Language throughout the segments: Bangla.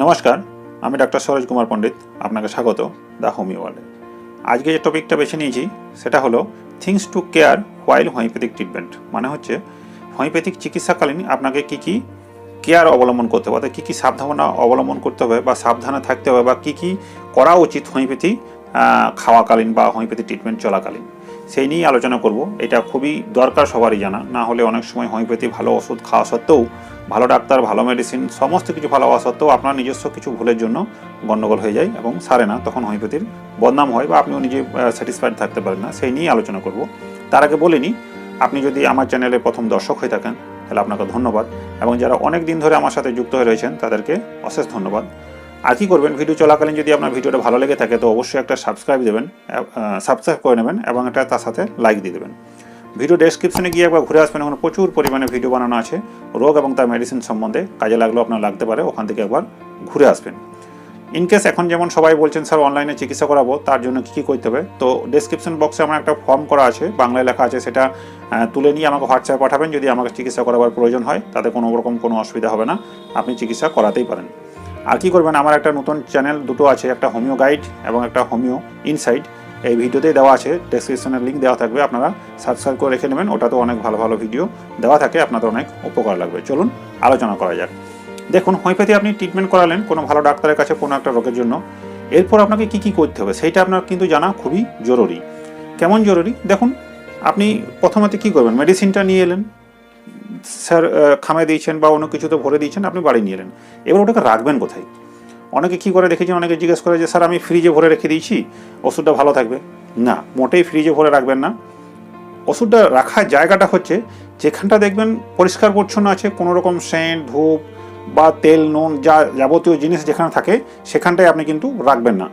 নমস্কার, আমি ডাক্তার সরoj কুমার পণ্ডিত। আপনাকে স্বাগত দ্য হোমিও ওয়ার্ল্ডে। আজকে যে টপিকটা বেছে নিয়েছি সেটা হলো things to care while homeopathic treatment. মানে হচ্ছে হোমিওপ্যাথিক চিকিৎসাকালীন আপনাকে কী কী কেয়ার অবলম্বন করতে হবে, অর্থাৎ কী কী সাবধানতা অবলম্বন করতে হবে বা সাবধানে থাকতে হবে বা কী কী করা উচিত হোমিওপ্যাথি খাওয়াকালীন বা হোমিওপ্যাথি ট্রিটমেন্ট চলাকালীন, সেই নিয়েই আলোচনা করব। এটা খুবই দরকার সবারই জানা, না হলে অনেক সময় হোমিওপ্যাথি ভালো ওষুধ খাওয়া সত্ত্বেও, ভালো ডাক্তার, ভালো মেডিসিন, সমস্ত কিছু ভালো হওয়া সত্ত্বেও আপনার নিজস্ব কিছু ভুলের জন্য গণ্ডগোল হয়ে যায় এবং সারে না, তখন হোমিওপ্যাথির বদনাম হয় বা আপনিও নিজে স্যাটিসফাইড থাকতে পারেন না। সেই নিয়েই আলোচনা করব। তার আগে বলিনি, আপনি যদি আমার চ্যানেলে প্রথম দর্শক হয়ে থাকেন তাহলে আপনাকে ধন্যবাদ, এবং যারা অনেক দিন ধরে আমার সাথে যুক্ত হয়ে রয়েছেন তাদেরকে অশেষ ধন্যবাদ। আর কি করবেন, ভিডিও চলাকালীন যদি আপনার ভিডিওটা ভালো লেগে থাকে তো অবশ্যই একটা সাবস্ক্রাইব করে নেবেন এবং এটা তার সাথে লাইক দিয়ে দেবেন। ভিডিও ডেসক্রিপশনে গিয়ে একবার ঘুরে আসবেন, ওখানে প্রচুর পরিমাণে ভিডিও বানানো আছে রোগ এবং তার মেডিসিন সম্বন্ধে, কাজে লাগলেও আপনার লাগতে পারে, ওখান থেকে একবার ঘুরে আসবেন। ইনকেস এখন যেমন সবাই বলছেন স্যার অনলাইনে চিকিৎসা করাবো, তার জন্য কী করতে হবে, তো ডেসক্রিপশন বক্সে আমার একটা ফর্ম করা আছে, বাংলায় লেখা আছে, সেটা তুলে নিয়ে আমাকে হোয়াটসঅ্যাপে পাঠাবেন। যদি আমাকে চিকিৎসা করাবার প্রয়োজন হয় তাতে কোনো রকম কোনো অসুবিধা হবে না, আপনি চিকিৎসা করাতেই পারেন। আর কি করবেন, আমার একটা নতুন চ্যানেল দুটো আছে, একটা হোমিও গাইড এবং একটা হোমিও ইনসাইড। এই ভিডিওতেই দেওয়া আছে, ডেসক্রিপশনের লিঙ্ক দেওয়া থাকবে, আপনারা সাবস্ক্রাইব করে রেখে নেবেন। ওটাতেও অনেক ভালো ভালো ভিডিও দেওয়া থাকে, আপনাদের অনেক উপকার লাগবে। চলুন আলোচনা করা যাক। দেখুন, হোমিওপ্যাথি আপনি ট্রিটমেন্ট করালেন কোনো ভালো ডাক্তারের কাছে কোনো একটা রোগের জন্য, এরপর আপনাকে কী কী করতে হবে সেইটা আপনার কিন্তু জানা খুবই জরুরি। কেমন জরুরি দেখুন, আপনি প্রথমত কী করবেন, মেডিসিনটা নিয়ে এলেন, স্যার খামে দিয়েছেন বা অন্য কিছুতে ভরে দিয়েছেন, আপনি বাড়ি নিয়ে এলেন। এবার ওটাকে রাখবেন কোথায়? অনেকে কী করে দেখেছেন, অনেকে জিজ্ঞেস করে যে স্যার আমি ফ্রিজে ভরে রেখে দিয়েছি, ওষুধটা ভালো থাকবে। না, মোটেই ফ্রিজে ভরে রাখবেন না। ওষুধটা রাখার জায়গাটা হচ্ছে যেখানটা দেখবেন পরিষ্কার পরিচ্ছন্ন আছে, কোনো রকম সেন্ট, ধূপ বা তেল, নুন, যা যাবতীয় জিনিস যেখানে থাকে সেখানটায় আপনি কিন্তু রাখবেন না।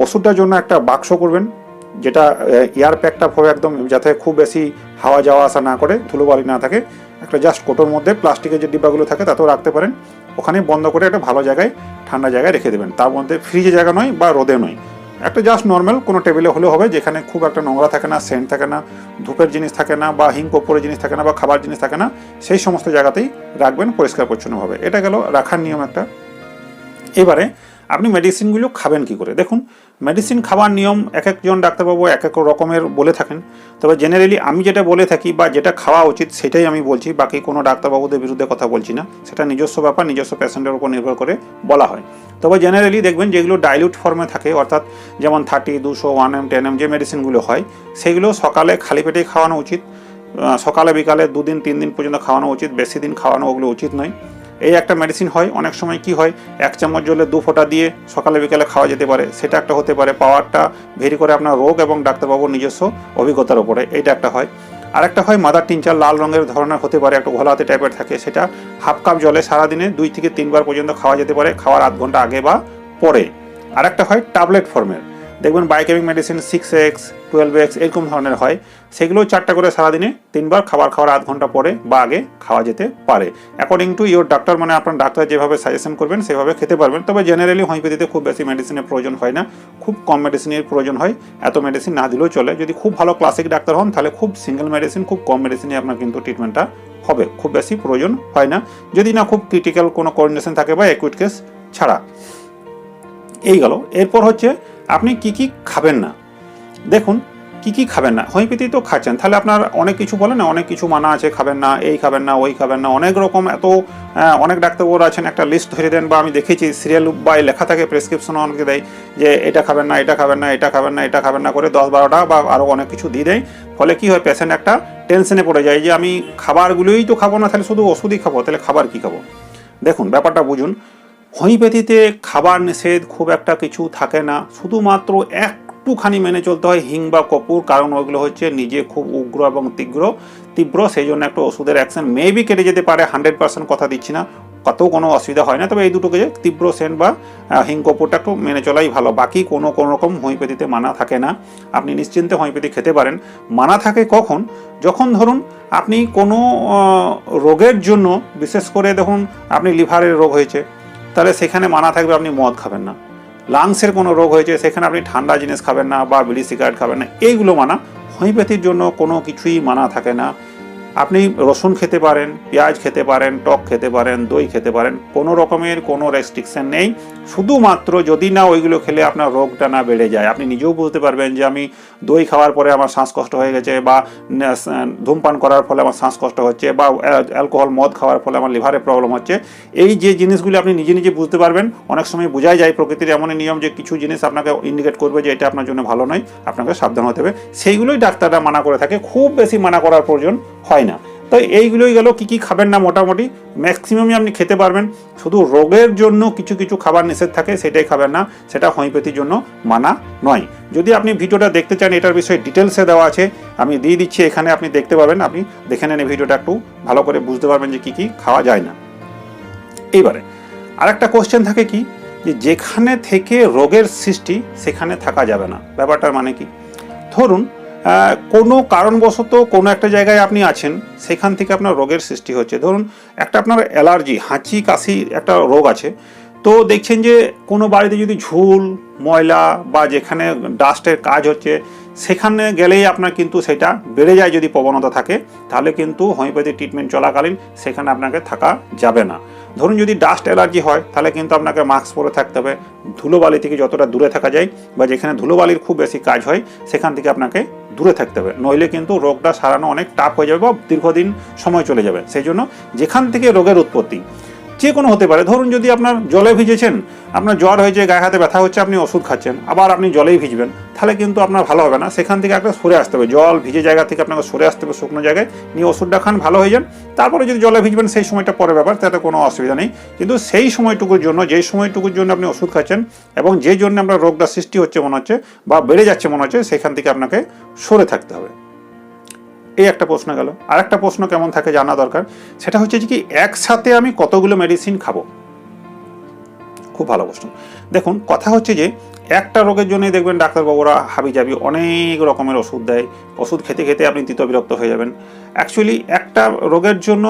ওষুধটার জন্য একটা বাক্স করবেন, যেটা এয়ার প্যাকটা হবে একদম, যাতে খুব বেশি হাওয়া যাওয়া আসা না করে, ধুলোবালি না থাকে। একটা জাস্ট কোটোর মধ্যে প্লাস্টিকের যে ডিব্বাগুলো থাকে তাতেও রাখতে পারেন, ওখানে বন্ধ করে একটা ভালো জায়গায়, ঠান্ডা জায়গায় রেখে দেবেন। তার মধ্যে ফ্রিজে জায়গা নয় বা রোদে নয়, একটা জাস্ট নর্মাল কোনো টেবিলে হলেও হবে, যেখানে খুব একটা নোংরা থাকে না, সেন্ট থাকে না, ধূপের জিনিস থাকে না, বা হিং কর্পূরের জিনিস থাকে না, বা খাবার জিনিস থাকে না, সেই সমস্ত জায়গাতেই রাখবেন পরিষ্কার পরিচ্ছন্নভাবে। এটা গেল রাখার নিয়ম একটা। এবারে আপনি মেডিসিনগুলো খাবেন কি করে। দেখুন, মেডিসিন খাওয়ার নিয়ম এক একজন ডাক্তারবাবু এক এক রকমের বলে থাকেন, তবে জেনারেলি আমি যেটা বলে থাকি বা যেটা খাওয়া উচিত সেটাই আমি বলছি, বাকি কোনো ডাক্তারবাবুদের বিরুদ্ধে কথা বলছি না, সেটা নিজস্ব ব্যাপার, নিজস্ব পেশেন্টের উপর নির্ভর করে বলা হয়। তবে জেনারেলি দেখবেন যেগুলো ডাইলিউট ফর্মে থাকে, অর্থাৎ যেমন 30, 200, 1M, 10M যে মেডিসিনগুলো হয়, সেগুলো সকালে খালি পেটেই খাওয়ানো উচিত। সকালে বিকালে 2 দিন 3 দিন পর্যন্ত খাওয়ানো উচিত, বেশি দিন খাওয়ানো ওগুলো উচিত নয়। এই একটা মেডিসিন হয়, অনেক সময় কি হয়, 1 চামচ জলে 2 ফোঁটা দিয়ে সকালে বিকালে খাওয়া যেতে পারে, সেটা একটা হতে পারে। পাওয়ারটা ভেরি করে আপনার রোগ এবং ডাক্তারবাবুর নিজস্ব অভিজ্ঞতার উপরে, এইটা একটা হয়। আর একটা হয় মাদার টিনচার, লাল রঙের ধরনের হতে পারে, একটা ঘোলাতে টাইপের থাকে, সেটা 1/2 কাপ জলে সারাদিনে 2 থেকে 3 বার পর্যন্ত খাওয়া যেতে পারে, খাওয়ার 1/2 ঘন্টা আগে বা পরে। আর একটা হয় ট্যাবলেট ফর্মের, দেখবেন বায়োকেমিক মেডিসিন 6X, 12X এরকম ধরনের হয়, সেগুলো 4টা করে সারাদিনে 3 বার খাওয়ার 1/2 ঘন্টা পরে বা আগে খাওয়া যেতে পারে। অ্যাকর্ডিং টু ইওর ডাক্তার, মানে আপনার ডাক্তার যেভাবে সাজেশন করবেন সেভাবে খেতে পারবেন। তবে জেনারেলি হোমিওপ্যাথিতে খুব বেশি মেডিসিনের প্রয়োজন হয় না, খুব কম মেডিসিনের প্রয়োজন হয়, এত মেডিসিন না দিলেও চলে। যদি খুব ভালো ক্লাসিক ডাক্তার হন তাহলে খুব সিঙ্গেল মেডিসিন, খুব কম মেডিসিনে আপনার কিন্তু ট্রিটমেন্টটা হবে, খুব বেশি প্রয়োজন হয় না, যদি না খুব ক্রিটিক্যাল কোনো কোঅর্ডিনেশন থাকে বা অ্যাকুইট কেস ছাড়া। এই গেল। এরপর হচ্ছে আপনি কি কি খাবেন না। দেখুন, কি কি খাবেন না, হোমিওপ্যাথি তো খাচ্ছেন, তাহলে আপনার অনেক কিছু বলে না, অনেক কিছু মানা আছে, খাবেন না, এই খাবেন না, ওই খাবেন না, অনেক রকম। এত অনেক ডাক্তারবাবুরা আছেন, একটা লিস্ট ধরে দেন, বা আমি দেখেছি সিরিয়াল বাই লেখা থাকে, প্রেসক্রিপশনও অনেকে দেয় যে এটা খাবেন না, এটা খাবেন না, এটা খাবেন না, এটা খাবেন না করে 10-12টা বা আরও অনেক কিছু দিয়ে দেয়। ফলে কি হয়, পেশেন্ট একটা টেনশনে পড়ে যায় যে আমি খাবারগুলোই তো খাবো না, তাহলে শুধু ওষুধই খাবো, তাহলে খাবার কি খাবো। দেখুন, ব্যাপারটা বুঝুন, হোমিওপ্যাথিতে খাবার নিষেধ খুব একটা কিছু থাকে না, শুধুমাত্র একটুখানি মেনে চলতে হয় হিং বা কর্পূর, কারণ ওইগুলো হচ্ছে নিজে খুব উগ্র এবং তীব্র, সেই জন্য একটা ওষুধের অ্যাকশন মেবি কেটে যেতে পারে, 100% কথা দিচ্ছি না, কত কোনো অসুবিধা হয় না। তবে এই দুটোকে যে তীব্র সেন্ট বা হিং কর্পূরটা একটু মেনে চলাই ভালো, বাকি কোনো রকম হোমিওপ্যাথিতে মানা থাকে না, আপনি নিশ্চিন্তে হোমিওপ্যাথি খেতে পারেন। মানা থাকে কখন, যখন ধরুন আপনি কোনো রোগের জন্য, বিশেষ করে দেখুন আপনি লিভারের রোগ হয়েছে, তাহলে সেখানে মানা থাকবে আপনি মদ খাবেন না। লাংসের কোনো রোগ হয়েছে, সেখানে আপনি ঠান্ডা জিনিস খাবেন না বা বিড়ি সিগারেট খাবেন না, এইগুলো মানা। হোমিওপ্যাথির জন্য কোনো কিছুই মানা থাকে না। আপনি রসুন খেতে পারেন, পেঁয়াজ খেতে পারেন, টক খেতে পারেন, দই খেতে পারেন, কোনো রকমের কোনো রেস্ট্রিকশন নেই। শুধুমাত্র যদি না ওইগুলো খেলে আপনার রোগটা না বেড়ে যায়। আপনি নিজেও বুঝতে পারবেন যে আমি দই খাওয়ার পরে আমার শ্বাসকষ্ট হয়ে গেছে, বা ধূমপান করার ফলে আমার শ্বাসকষ্ট হচ্ছে, বা অ্যালকোহল মদ খাওয়ার ফলে আমার লিভারে প্রবলেম হচ্ছে। এই যে জিনিসগুলি আপনি নিজে নিজে বুঝতে পারবেন। অনেক সময় বোঝাই যায়, প্রকৃতির এমনই নিয়ম যে কিছু জিনিস আপনাকে ইন্ডিকেট করবে যে এটা আপনার জন্য ভালো নয়, আপনাকে সাবধান হতে হবে। সেইগুলোই ডাক্তাররা মানা করে থাকে, খুব বেশি মানা করার প্রয়োজন হয় না। তো এইগুলোই গেল কী কী খাবেন না, মোটামুটি ম্যাক্সিমামই আপনি খেতে পারবেন। শুধু রোগের জন্য কিছু কিছু খাবার নিষেধ থাকে, সেটাই খাবেন না, সেটা হোমিওপ্যাথির জন্য মানা নয়। যদি আপনি ভিডিওটা দেখতে চান, এটার বিষয়ে ডিটেলসে দেওয়া আছে, আমি দিয়ে দিচ্ছি এখানে, আপনি দেখতে পাবেন। আপনি দেখে নেন এই ভিডিওটা, একটু ভালো করে বুঝতে পারবেন যে কী কী খাওয়া যায় না। এইবারে আরেকটা কোশ্চেন থাকে কি, যে যেখানে থেকে রোগের সৃষ্টি সেখানে থাকা যাবে না। ব্যাপারটার মানে কি, ধরুন কোনো কারণবশত কোনো একটা জায়গায় আপনি আছেন, সেখান থেকে আপনার রোগের সৃষ্টি হচ্ছে। ধরুন একটা আপনার অ্যালার্জি, হাঁচি কাশি একটা রোগ আছে, তো দেখছেন যে কোনো বাড়িতে যদি ঝুল ময়লা বা যেখানে ডাস্টের কাজ হচ্ছে সেখানে গেলেই আপনার কিন্তু সেটা বেড়ে যায়। যদি প্রবণতা থাকে তাহলে কিন্তু হোমিওপ্যাথি ট্রিটমেন্ট চলাকালীন সেখানে আপনাকে থাকা যাবে না। ধরুন যদি ডাস্ট অ্যালার্জি হয় তাহলে কিন্তু আপনাকে মাস্ক পরে থাকতে হবে, ধুলোবালি থেকে যতটা দূরে থাকা যায়, বা যেখানে ধুলোবালির খুব বেশি কাজ হয় সেখান থেকে আপনাকে দূরে থাকতে হবে, নইলে কিন্তু রোগটা সারানো অনেক টাফ হয়ে যাবে বা দীর্ঘদিন সময় চলে যাবে। সেই জন্য যেখান থেকে রোগের উৎপত্তি যে কোনো হতে পারে, ধরুন যদি আপনার জলে ভিজেছেন, আপনার জ্বর হয়েছে, গায়ে হাতে ব্যথা হচ্ছে, আপনি ওষুধ খাচ্ছেন, আবার আপনি জলেই ভিজবেন, তাহলে কিন্তু আপনার ভালো হবে না। সেখান থেকে একটা সরে আসতে হবে, জল ভিজে জায়গা থেকে আপনাকে সরে আসতে হবে, শুকনো জায়গায় নিয়ে ওষুধটা খান, ভালো হয়ে যান। তারপরে যদি জলে ভিজবেন সেই সময়টা পরে ব্যাপার, তাতে কোনো অসুবিধা নেই। কিন্তু সেই সময়টুকুর জন্য, যেই সময়টুকুর জন্য আপনি ওষুধ খাচ্ছেন এবং যেই জন্য আপনার রোগটা সৃষ্টি হচ্ছে মনে হচ্ছে বা বেড়ে যাচ্ছে মনে হচ্ছে, সেখান থেকে আপনাকে সরে থাকতে হবে। এই একটা প্রশ্ন গেল। আর একটা প্রশ্ন কেমন থাকে জানা দরকার, সেটা হচ্ছে যে কি একসাথে আমি কতগুলো মেডিসিন খাবো? খুব ভালো প্রশ্ন। দেখুন কথা হচ্ছে যে একটা রোগের জন্যই দেখবেন ডাক্তারবাবুরা হাবিজাবি অনেক রকমের ওষুধ দেয়, ওষুধ খেতে খেতে আপনি বিরক্ত হয়ে যাবেন। অ্যাকচুয়ালি একটা রোগের জন্য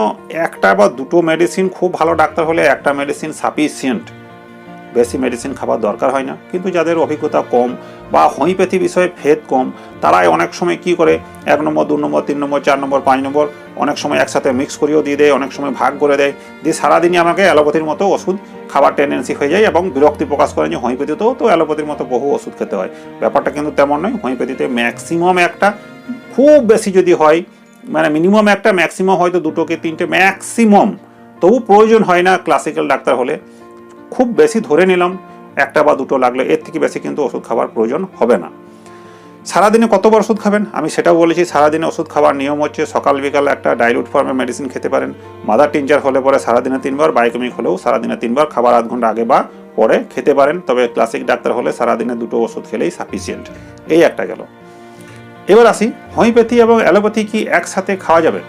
একটা বা দুটো মেডিসিন, খুব ভালো ডাক্তার হলে একটা মেডিসিন সাফিসিয়েন্ট, বেশি মেডিসিন খাবার দরকার হয় না। কিন্তু যাদের অভিজ্ঞতা কম বা হোমিওপ্যাথি বিষয়ে ফেদ কম, তারাই অনেক সময় কি করে 1 নম্বর 2 নম্বর 3 নম্বর 4 নম্বর 5 নম্বর অনেক সময় একসাথে মিক্স করেও দিয়ে দেয়, অনেক সময় ভাগ করে দেয়, দিয়ে সারাদিনই আমাকে অ্যালোপ্যাথির মতো ওষুধ খাবার টেন্ডেন্সি হয়ে যায় এবং বিরক্তি প্রকাশ করেন যে হোমিওপ্যাথিতেও তো অ্যালোপ্যাথির মতো বহু ওষুধ খেতে হয়। ব্যাপারটা কিন্তু তেমন নয়। হোমিওপ্যাথিতে ম্যাক্সিমাম একটা, খুব বেশি যদি হয় মানে মিনিমাম একটা, ম্যাক্সিমাম হয়তো 2 থেকে 3টে ম্যাক্সিমাম, তবু প্রয়োজন হয় না ক্লাসিক্যাল ডাক্তার হলে। খুব বেশি ধরে নিলাম 1টা বা 2টো লাগলে, এর থেকে বেশি কিন্তু ওষুধ খাবার প্রয়োজন হবে না। সারাদিনে কতবার ওষুধ খাবেন আমি সেটাও বলেছি। সারাদিনে ওষুধ খাবার নিয়ম হচ্ছে সকাল বিকাল একটা ডাইলুট ফর্মে মেডিসিন খেতে পারেন। মাদার টিনচার হলে পরে সারাদিনে 3বার, বায়োকেমিক হলেও সারাদিনে 3বার, খাবার আধ ঘন্টা আগে বা পরে খেতে পারেন। তবে ক্লাসিক ডাক্তার হলে সারাদিনে 2টো ওষুধ খেলেই সাফিসিয়েন্ট। এই একটা গেল। এবার আসি, হোমিওপ্যাথি এবং অ্যালোপ্যাথি কি একসাথে খাওয়া যাবে?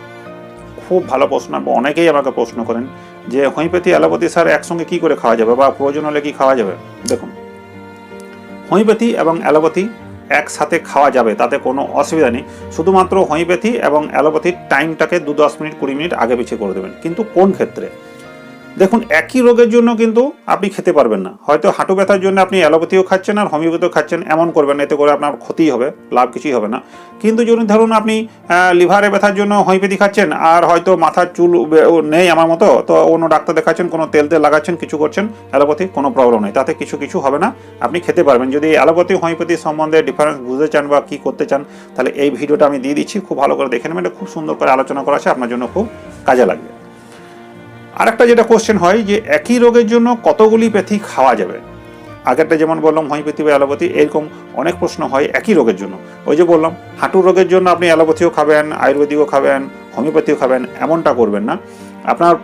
খুব ভালো প্রশ্ন, অনেকেই আমাকে প্রশ্ন করেন যে হোমিওপ্যাথি অ্যালোপ্যাথি স্যার একসঙ্গে কী করে খাওয়া যাবে বা প্রয়োজন হলে কি খাওয়া যাবে? দেখুন, হোমিওপ্যাথি এবং অ্যালোপ্যাথি একসাথে খাওয়া যাবে, তাতে কোনো অসুবিধা নেই। শুধুমাত্র হোমিওপ্যাথি এবং অ্যালোপ্যাথির টাইমটাকে 2-10 মিনিট 20 মিনিট আগে পিছিয়ে করে দেবেন। কিন্তু কোন ক্ষেত্রে? দেখুন একই রোগের জন্য কিন্তু আপনি খেতে পারবেন না। হয়তো হাঁটু ব্যথার জন্য আপনি অ্যালোপ্যাথিও খাচ্ছেন আর হোমিওপ্যাথিও খাচ্ছেন, এমন করবেন না, এতে করে আপনার ক্ষতিই হবে, লাভ কিছুই হবে না। কিন্তু যদি ধরুন আপনি লিভারে ব্যথার জন্য হোমিওপ্যাথি খাচ্ছেন আর হয়তো মাথার চুল নেই আমার মতো, তো অন্য ডাক্তার দেখাচ্ছেন, কোনো তেল লাগাচ্ছেন, কিছু করছেন, অ্যালোপ্যাথি কোনো প্রবলেম নেই, তাতে কিছু হবে না, আপনি খেতে পারবেন। যদি অ্যালোপ্যাথি হোমিওপ্যাথি সম্বন্ধে ডিফারেন্স বুঝতে চান বা কী করতে চান, তাহলে এই ভিডিওটা আমি দিয়ে দিচ্ছি, খুব ভালো করে দেখে নেবেন। এটা খুব সুন্দর করে আলোচনা করা আছে, আপনার জন্য খুব কাজে লাগবে। আরেকটা যেটা কোশ্চেন হয় যে একই রোগের জন্য কতগুলি প্যাথি খাওয়া যাবে? আগেরটা যেমন বললাম হোমিওপ্যাথি বা অ্যালোপ্যাথি, এরকম অনেক প্রশ্ন হয় একই রোগের জন্য। ওই যে বললাম হাঁটুর রোগের জন্য আপনি অ্যালোপ্যাথিও খাবেন, আয়ুর্বেদিকও খাবেন, হোমিওপ্যাথিও খাবেন, এমনটা করবেন না। আপনার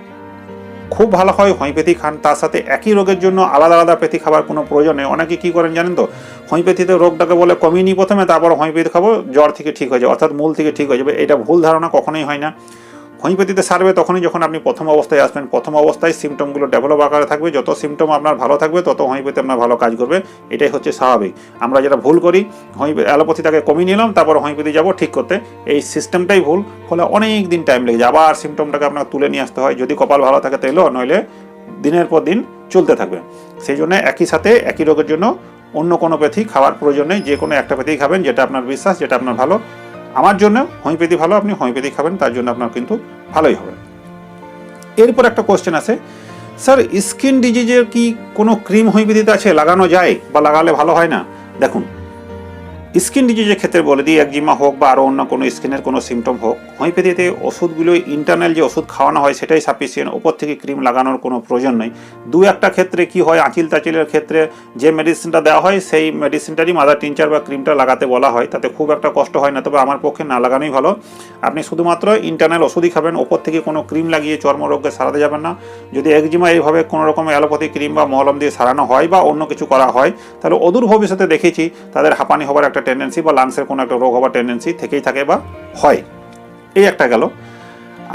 খুব ভালো হয় হোমিওপ্যাথি খান, তার সাথে একই রোগের জন্য আলাদা আলাদা প্যাথি খাবার কোনো প্রয়োজন নেই। অনেকে কী করেন জানেন তো, হোমিওপ্যাথিতে রোগটাকে বলে কমিয়ে নিই প্রথমে, তারপর হোমিওপ্যাথি খাবো, জ্বর থেকে ঠিক হয়ে যাবে, অর্থাৎ মূল থেকে ঠিক হয়ে যাবে। এটা ভুল ধারণা, কখনোই হয় না। হোমিওপ্যাথিতে সারবে তখনই যখন আপনি প্রথম অবস্থায় আসবেন। প্রথম অবস্থায় সিমটমগুলো ডেভেলপ আকারে থাকবে, যত সিমটম আপনার ভালো থাকবে তত হোমিওপ্যাথি আপনার ভালো কাজ করবে, এটাই হচ্ছে স্বাভাবিক। আমরা যেটা ভুল করি, অ্যালোপ্যাথিটাকে কমিয়ে নিলাম তারপর হোমিওপ্যাথি যাবো ঠিক করতে, এই সিস্টেমটাই ভুল। ফলে অনেক দিন টাইম লেগে যায়, আবার সিমটমটাকে আপনার তুলে নিয়ে আসতে হয়। যদি কপাল ভালো থাকে তো এলো, নইলে দিনের পর দিন চলতে থাকবে। সেই জন্য একই সাথে একই রোগের জন্য অন্য কোনো প্যাথি খাওয়ার প্রয়োজন নেই। যে কোনো একটা প্যাথি খাবেন যেটা আপনার বিশ্বাস, যেটা আপনার ভালো। আমার জন্য হোমিওপ্যাথি ভালো, আপনি হোমিওপ্যাথি খাবেন, তার জন্য আপনার কিন্তু ভালোই হবে। এরপর একটা কোশ্চেন আছে, স্যার স্কিন ডিজিজের কি কোনো ক্রিম হোমিওপ্যাথিতে আছে, লাগানো যায় বা লাগালে ভালো হয় না? দেখুন, স্কিন ডিজিজের ক্ষেত্রে বলে দিই, একজিমা হোক বা আরও অন্য কোনো স্কিনের কোনো সিমটম হোক, হোমিওপ্যাথিতে ওষুধগুলো ইন্টারনাল যে ওষুধ খাওয়ানো হয় সেটাই সাফিসিয়েন্ট, ওপর থেকে ক্রিম লাগানোর কোনো প্রয়োজন নেই। দু একটা ক্ষেত্রে কি হয়, আঁচিল তাচিলের ক্ষেত্রে যে মেডিসিনটা দেওয়া হয় সেই মেডিসিনটারই মাদার টিনচার বা ক্রিমটা লাগাতে বলা হয়, তাতে খুব একটা কষ্ট হয় না, তবে আমার পক্ষে না লাগানোই ভালো। আপনি শুধুমাত্র ইন্টারনাল ওষুধই খাবেন, ওপর থেকে কোনো ক্রিম লাগিয়ে চর্মরোগকে সারাতে যাবেন না। যদি একজিমা এইভাবে কোনো রকম অ্যালোপ্যাথি ক্রিম বা মলম দিয়ে সারানো হয় বা অন্য কিছু করা হয়, তাহলে অদূর ভবিষ্যতে দেখেছি তাদের হাঁপানি হবার একটা টেন্ডেন্সি বা লাংসের কোনো একটা রোগ হবার টেন্ডেন্সি থেকেই থাকে বা হয়। এই একটা গেল।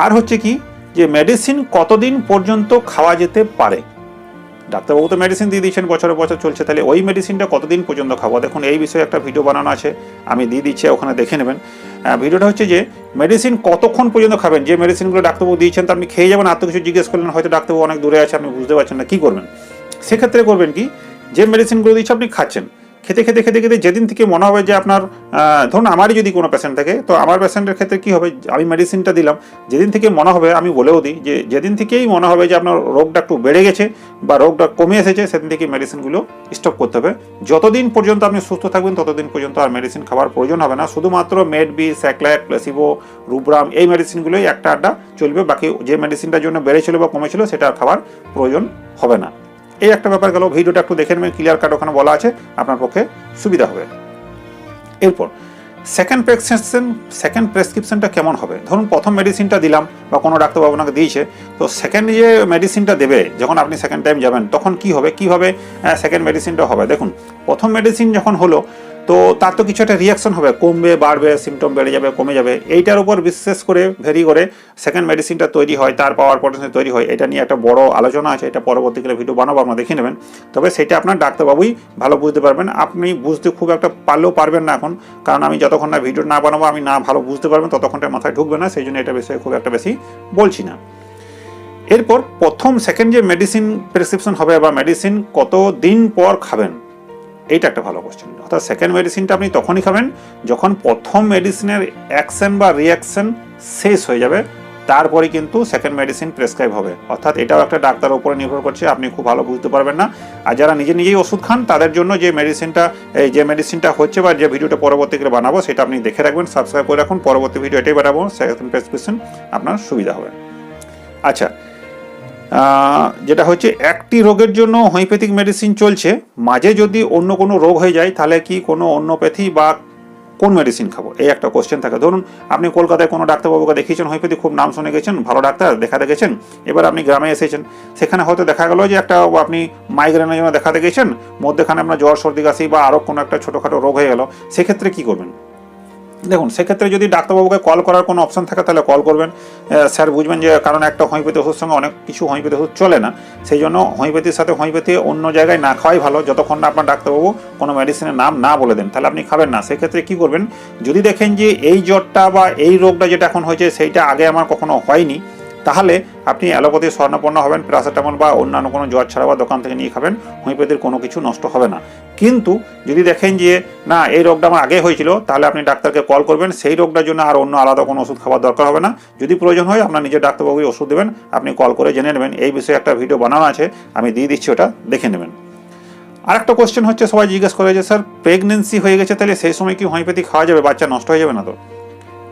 আর হচ্ছে কি, যে মেডিসিন কতদিন পর্যন্ত খাওয়া যেতে পারে? ডাক্তারবাবু তো মেডিসিন দিয়ে দিচ্ছেন, বছরে বছর চলছে, তাহলে ওই মেডিসিনটা কতদিন পর্যন্ত খাবো? দেখুন, এই বিষয়ে একটা ভিডিও বানানো আছে, আমি দিয়ে দিচ্ছি, ওখানে দেখে নেবেন। ভিডিওটা হচ্ছে যে মেডিসিন কতক্ষণ পর্যন্ত খাবেন, যে মেডিসিনগুলো ডাক্তারবাবু দিয়েছেন তা আপনি খেয়ে যাবেন, আর তো কিছু জিজ্ঞেস করলেন, হয়তো ডাক্তারবাবু অনেক দূরে আছে, আপনি বুঝতে পারছেন না, কী করবেন? সেক্ষেত্রে করবেন কি, যে মেডিসিনগুলো দিচ্ছে আপনি খাচ্ছেন, খেতে খেতে খেতে খেতে যেদিন থেকে মনে হবে যে আপনার, ধরুন আমারই যদি কোনো পেশেন্ট থাকে, তো আমার পেশেন্টের ক্ষেত্রে কী হবে, আমি মেডিসিনটা দিলাম, যেদিন থেকে মনে হবে, আমি বলেও দিই যে যেদিন থেকেই মনে হবে যে আপনার রোগটা একটু বেড়ে গেছে বা রোগটা কমে এসেছে, সেদিন থেকে মেডিসিনগুলো স্টপ করতে হবে। যতদিন পর্যন্ত আপনি সুস্থ থাকবেন ততদিন পর্যন্ত আর মেডিসিন খাওয়ার প্রয়োজন হবে না, শুধুমাত্র মেডবি, স্যাক্ল্যাক, প্লেসিবো, রুব্রাম এই মেডিসিনগুলোই একটা আড্ডা চলবে, বাকি যে মেডিসিনটার জন্য বেড়েছিল বা কমেছিল সেটা আর খাওয়ার প্রয়োজন হবে না। এই একটা ব্যাপার গেল, ভিডিওটা একটু দেখে নেবেন, ক্লিয়ার কাট ওখানে বলা আছে, আপনার পক্ষে সুবিধা হবে। এরপর সেকেন্ড প্রেসক্রিপশনটা কেমন হবে? ধরুন প্রথম মেডিসিনটা দিলাম বা কোনো ডাক্তারবাবু আপনাকে দিয়েছে, তো সেকেন্ড যে মেডিসিনটা দেবে যখন আপনি সেকেন্ড টাইম যাবেন, তখন কীভাবে সেকেন্ড মেডিসিনটা হবে? দেখুন, প্রথম মেডিসিন যখন হলো, তো তার তো কিছু একটা রিয়াকশন হবে, কমবে, বাড়বে, সিমটম বেড়ে যাবে, কমে যাবে, এইটার উপর বিশেষ করে ভেরি করে সেকেন্ড মেডিসিনটা তৈরি হয়, তার পাওয়ার পটেন্সিয়াল তৈরি হয়। এটা নিয়ে একটা বড় আলোচনা আছে, এটা পরবর্তীকালে ভিডিও বানাবো, আপনারা দেখে নেবেন। তবে সেটা আপনার ডাক্তারবাবুই ভালো বুঝতে পারবেন, আপনি বুঝতে খুব একটা পারলেও পারবেন না এখন, কারণ আমি যতক্ষণ না ভিডিও না বানাবো, আমি না ভালো বুঝতে পারবেন, ততক্ষণটা মাথায় ঢুকবে না, সেই জন্য এটা বিষয়ে খুব একটা বেশি বলছি না। এরপর সেকেন্ড যে মেডিসিন প্রেসক্রিপশন হবে বা মেডিসিন কত দিন পর খাবেন, এইটা একটা ভালো কোশ্চেন। অর্থাৎ সেকেন্ড মেডিসিনটা আপনি তখনই খাবেন যখন প্রথম মেডিসিনের অ্যাকশন বা রিয়াকশন শেষ হয়ে যাবে, তারপরে কিন্তু সেকেন্ড মেডিসিন প্রেসক্রাইব হবে। অর্থাৎ এটাও একটা ডাক্তারের উপরে নির্ভর করছে, আপনি খুব ভালো বুঝতে পারবেন না। আর যারা নিজেই ওষুধ খান, তাদের জন্য যে মেডিসিনটা হচ্ছে বা যে ভিডিওটা পরবর্তীকালে বানাবো, সেটা আপনি দেখে রাখবেন, সাবস্ক্রাইব করে রাখুন, পরবর্তী ভিডিও এটাই বানাবো, সেকেন্ড প্রেসক্রিপশন আপনার সুবিধা হবে। আচ্ছা, যেটা হচ্ছে একটি রোগের জন্য হোমিওপ্যাথিক মেডিসিন চলছে, মাঝে যদি অন্য কোনো রোগ হয়ে যায়, তাহলে কি কোনো হোমিওপ্যাথি বা কোন মেডিসিন খাবো, এই একটা কোশ্চেন থাকে। ধরুন আপনি কলকাতায় কোনো ডাক্তারবাবুকে দেখিয়েছেন, হোমিওপ্যাথি খুব নাম শুনে গেছেন, ভালো ডাক্তার, দেখাতে গেছেন, এবার আপনি গ্রামে এসেছেন, সেখানে হয়তো দেখা গেলো যে একটা আপনি মাইগ্রেনের জন্য দেখাতে গেছেন, মধ্যেখানে আপনার জ্বর, সর্দি, কাশি বা আরও কোনো একটা ছোটোখাটো রোগ হয়ে গেল, সেক্ষেত্রে কী করবেন? দেখুন, সেক্ষেত্রে যদি ডাক্তারবাবুকে কল করার কোনো অপশন থাকে তাহলে কল করবেন, স্যার বুঝবেন যে কারণ একটা হোমিওপ্যাথি ওষুধের সঙ্গে অনেক কিছু হোমিওপ্যাথি ওষুধ চলে না, সেই জন্য হোমিওপ্যাথির সাথে হোমিওপ্যাথি অন্য জায়গায় না খাওয়াই ভালো, যতক্ষণ না আপনার ডাক্তারবাবু কোনো মেডিসিনের নাম না বলে দেন, তাহলে আপনি খাবেন না। সেক্ষেত্রে কী করবেন, যদি দেখেন যে এই জ্বরটা বা এই রোগটা যেটা এখন হয়েছে সেইটা আগে আমার কখনো হয়নি, তাহলে আপনি অ্যালোপ্যাথির স্বর্ণাপন্ন হবেন, প্যারাসিটামল বা অন্যান্য কোনো জ্বর ছাড়া বা দোকান থেকে নিয়ে খাবেন, হোমিওপ্যাথির কোনো কিছু নষ্ট হবে না। কিন্তু যদি দেখেন যে না এই রোগটা আমার আগে হয়েছিল, তাহলে আপনি ডাক্তারকে কল করবেন, সেই রোগটার জন্য আর অন্য আলাদা কোনো ওষুধ খাওয়ার দরকার হবে না। যদি প্রয়োজন হয় আপনার নিজের ডাক্তারবাবুই ওষুধ দেবেন, আপনি কল করে জেনে নেবেন। এই বিষয়ে একটা ভিডিও বানানো আছে, আমি দিয়ে দিচ্ছি, ওটা দেখে নেবেন। আরেকটা কোশ্চেন হচ্ছে, সবাই জিজ্ঞেস করে যে স্যার প্রেগনেন্সি হয়ে গেছে, তাহলে সেই সময় কি হোমিওপ্যাথি খাওয়া যাবে, বাচ্চা নষ্ট হয়ে যাবে না তো?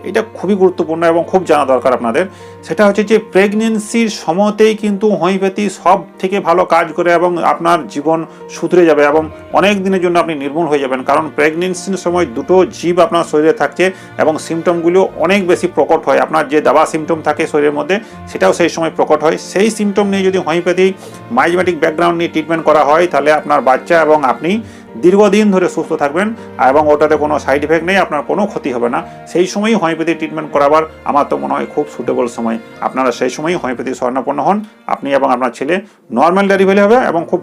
এটা খুবই গুরুত্বপূর্ণ এবং খুব জানা দরকার আপনাদের। সেটা হচ্ছে যে প্রেগনেন্সির সময়তেই কিন্তু হোমিওপ্যাথি সব থেকে ভালো কাজ করে এবং আপনার জীবন শুধরে যাবে এবং অনেক দিনের জন্য আপনি নির্মূল হয়ে যাবেন। কারণ প্রেগনেন্সির সময় দুটো জীব আপনার শরীরে থাকছে এবং সিমটমগুলো অনেক বেশি প্রকট হয়। আপনার যে দাবা সিমটম থাকে শরীরের মধ্যে, সেটাও সেই সময় প্রকট হয়। সেই সিমটম নিয়ে যদি হোমিওপ্যাথি মাইজমেটিক ব্যাকগ্রাউন্ড নিয়ে ট্রিটমেন্ট করা হয়, তাহলে আপনার বাচ্চা এবং আপনি দীর্ঘদিন ধরে সুস্থ থাকবেন এবং ওটাতে কোনো সাইড এফেক্ট নেই, আপনার কোনো ক্ষতি হবে না। সেই সময়ই হোমিওপ্যাথি ট্রিটমেন্ট করাবার আমার তো মনে হয় খুব সুটেবল সময়। আপনারা সেই সময়ই হোমিওপ্যাথি স্বর্ণাপন্ন হন, আপনি এবং আপনার ছেলে নর্মাল ডেলিভারি হবে এবং খুব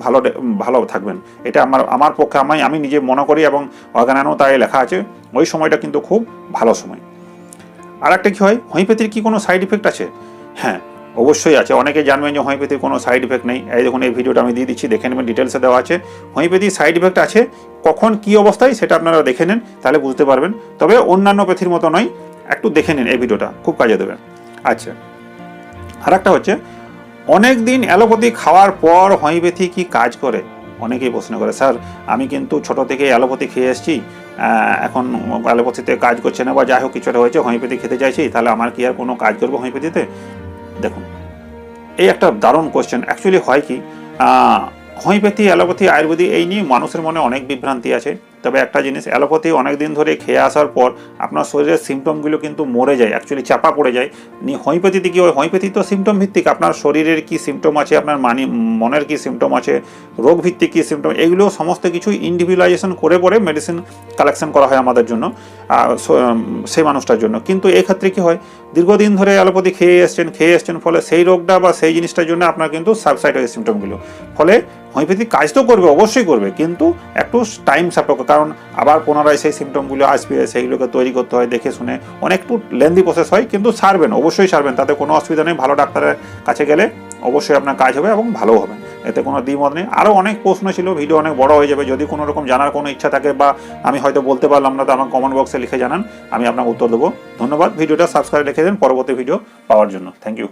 ভালো থাকবেন। এটা আমার পক্ষে আমি নিজে মনে করি এবং অর্গানানো তাই লেখা আছে, ওই সময়টা কিন্তু খুব ভালো সময়। আর একটা কী হয়, হোমিওপ্যাথির কি কোনো সাইড এফেক্ট আছে? হ্যাঁ, অবশ্যই আছে। অনেকে জানবেন যে হোমিওপ্যাথির কোনো সাইড ইফেক্ট নেই। এই দেখুন, এই ভিডিওটা আমি দিয়ে দিচ্ছি, দেখে নেবেন, ডিটেলসে দেওয়া আছে। হোমিওপ্যাথির সাইড ইফেক্ট আছে, কখন কী অবস্থায় সেটা আপনারা দেখে নেন, তাহলে বুঝতে পারবেন। তবে অন্যান্য প্যাথির মতো নয়, একটু দেখে নিন, এই ভিডিওটা খুব কাজে দেবে। আচ্ছা, আর একটা হচ্ছে, অনেক দিন অ্যালোপ্যাথি খাওয়ার পর হোমিওপ্যাথি কি কাজ করে? অনেকেই প্রশ্ন করে, স্যার আমি কিন্তু ছোট থেকে অ্যালোপ্যাথি খেয়ে এসেছি, এখন অ্যালোপ্যাথিতে কাজ করছে না, বা যাই হোক কিছুটা হয়েছে, হোমিওপ্যাথি খেতে চাইছি, তাহলে আমার কি আর কোনো কাজ করবো হোমিওপ্যাথিতে? দেখুন, এই একটা দারুণ কোয়েশ্চেন। অ্যাকচুয়ালি হয় কি, হোমিওপ্যাথি, অ্যালোপ্যাথি, আয়ুর্বেদিক এই নিয়ে মানুষের মনে অনেক বিভ্রান্তি আছে। তবে একটা জিনিস, অ্যালোপ্যাথি অনেক দিন ধরে খেয়ে আসার পর আপনার শরীরের সিমটমগুলো কিন্তু মরে যায়, অ্যাকচুয়ালি চাপা পড়ে যায়। হোমিওপ্যাথিতে কী হয়, হোমিওপ্যাথি তো সিমটম ভিত্তিক, আপনার শরীরের কী সিমটম আছে, আপনার মনের কী সিমটম আছে, রোগ ভিত্তিক কী সিমটম, এগুলো সমস্ত কিছু ইন্ডিভিজুয়ালাইজেশন করে পরে মেডিসিন কালেকশন করা হয় আমাদের জন্য, সেই মানুষটার জন্য। কিন্তু এক্ষেত্রে কী হয়, দীর্ঘদিন ধরে অ্যালোপ্যাথি খেয়ে এসছেন, ফলে সেই রোগটা বা সেই জিনিসটার জন্য আপনার কিন্তু সাবসাইড হয় সিমটমগুলো। ফলে হোমিওপ্যাথি কাজ তো করবে, অবশ্যই করবে, কিন্তু একটু টাইম সাপেক্ষ, কারণ আবার পুনরায় সেই সিমটমগুলো আসবে, সেইগুলোকে তৈরি করতে হয় দেখে শুনে, অনেক একটু লেন্দি প্রসেস হয়, কিন্তু সারবেন, অবশ্যই সারবেন, তাতে কোনো অসুবিধা নেই। ভালো ডাক্তারের কাছে গেলে অবশ্যই আপনার কাজ হবে এবং ভালো হবে, এতে কোনো দ্বিমত নেই। আরও অনেক প্রশ্ন ছিল, ভিডিও অনেক বড় হয়ে যাবে। যদি কোনো রকম জানার কোনো ইচ্ছা থাকে বা আমি হয়তো বলতে পারলাম না, তো আমার কমেন্ট বক্সে লিখে জানান, আমি আপনাকে উত্তর দেবো। ধন্যবাদ। ভিডিওটা সাবস্ক্রাইব রেখে দেন পরবর্তী ভিডিও পাওয়ার জন্য। Thank you.